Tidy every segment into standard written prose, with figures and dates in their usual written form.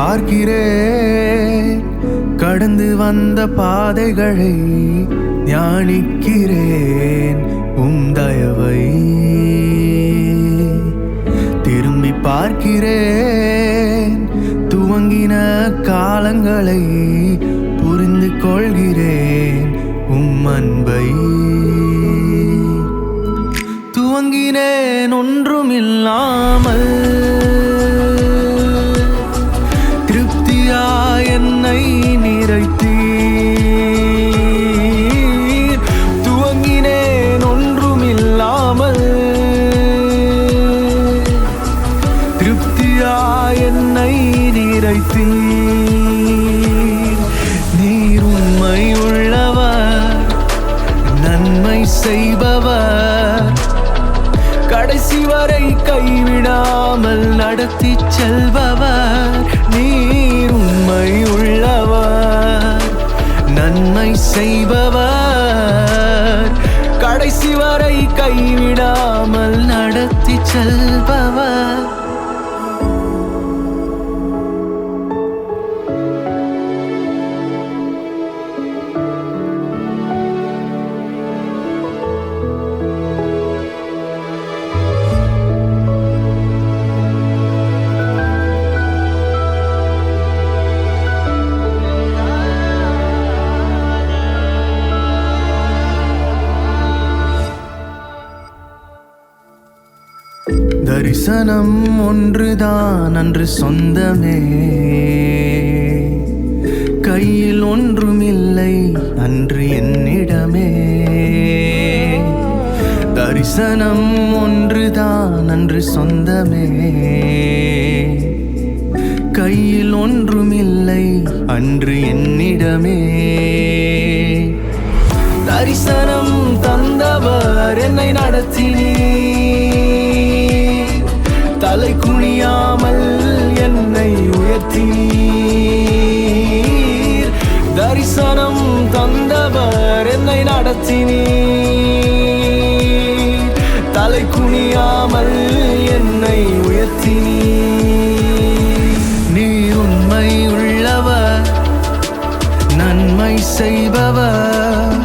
பார்க்கிறேன், கடந்து வந்த பாதைகளை தியானிக்கிறேன். தயவை திரும்பி பார்க்கிறேன், துவங்கின காலங்களை புரிந்து கொள்கிறேன். அன்பை துவங்கினேன் ஒன்றுமில்லாமல், திருப்தியா என்னை நிறைத்தீர். துவங்கினேன் ஒன்றுமில்லாமல், திருப்தியா என்னை நிறைத்தீர். நீர் உண்மை உள்ளவர், நன்மை செய்பவர், கடைசி வரை கைவிடாமல் நடத்தி செல்பவர். நீர் உண்மை உள்ளவர், நன்மை செய்பவர், கடைசி வரை கைவிடாமல் நடத்தி செல்பவர். தரிசனம் ஒன்றுதான் அன்று சொந்தமே, கையில் ஒன்றுமில்லை அன்று என்னிடமே. தரிசனம் ஒன்றுதான் அன்று சொந்தமே, கையில் ஒன்றுமில்லை அன்று என்னிடமே. தரிசனம் தந்தவர் என்னை நடத்தினீர், தலை குனியாமல் என்னை உயர்த்தினீர். தரிசனம் தந்தவர் என்னை நடத்தினீர், தலை குனியாமல் என்னை உயர்த்தினீர். நீர் உண்மை உள்ளவர், நன்மை செய்பவர்,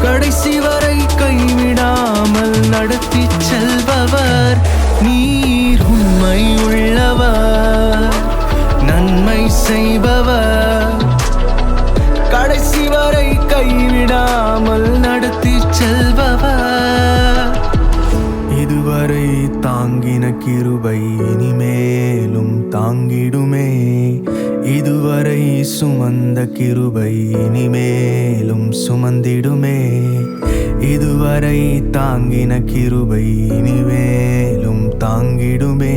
கடைசி வரை கைவிடாமல் நடத்தி செல்பவர். நீர் உண்மை உள்ளவர், நன்மை செய்பவர், கடைசி வரை கைவிடாமல் நடத்தி செல்பவர். இதுவரை தாங்கின கிருபை இனிமேலும் தாங்கிடுமே, இதுவரை சுமந்த கிருபை இனிமேலும் சுமந்திடுமே. இதுவரை தாங்கின கிருபை இனிமேலும் தாங்கிடுமே,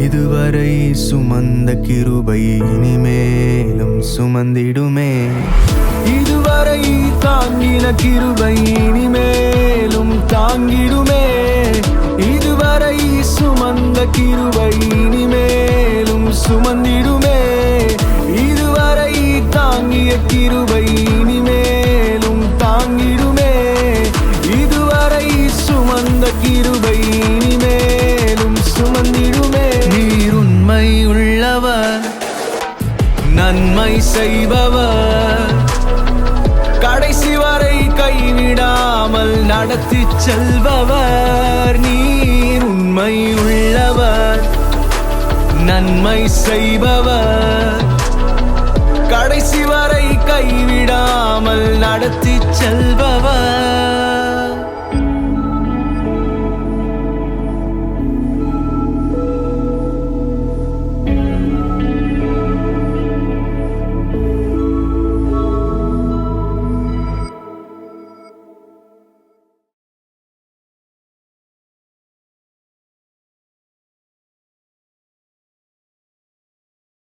இதுவரை சுமந்த கிருபை இனிமேலும் சுமந்திடுமே. இதுவரை தாங்கின கிருபை இனிமேலும் தாங்கிடுமே, இதுவரை சுமந்த கிருபை இனிமேலும் சுமந்திடுமே. இதுவரை தாங்கிய கிருபை இனிமேலும் தாங்கிடுமே, இதுவரை சுமந்த கிருபை இனிமேலும் சுமந்திடுமே. நீர் உண்மை உள்ளவர், நன்மை செய்பவர், கடைசி வரை கைவிடாமல் நடத்தி செல்பவர். நீர் உண்மை உள்ளவர், நன்மை செய்பவர், கடைசி வரை கைவிடாமல் நடத்தி செல்பவர்.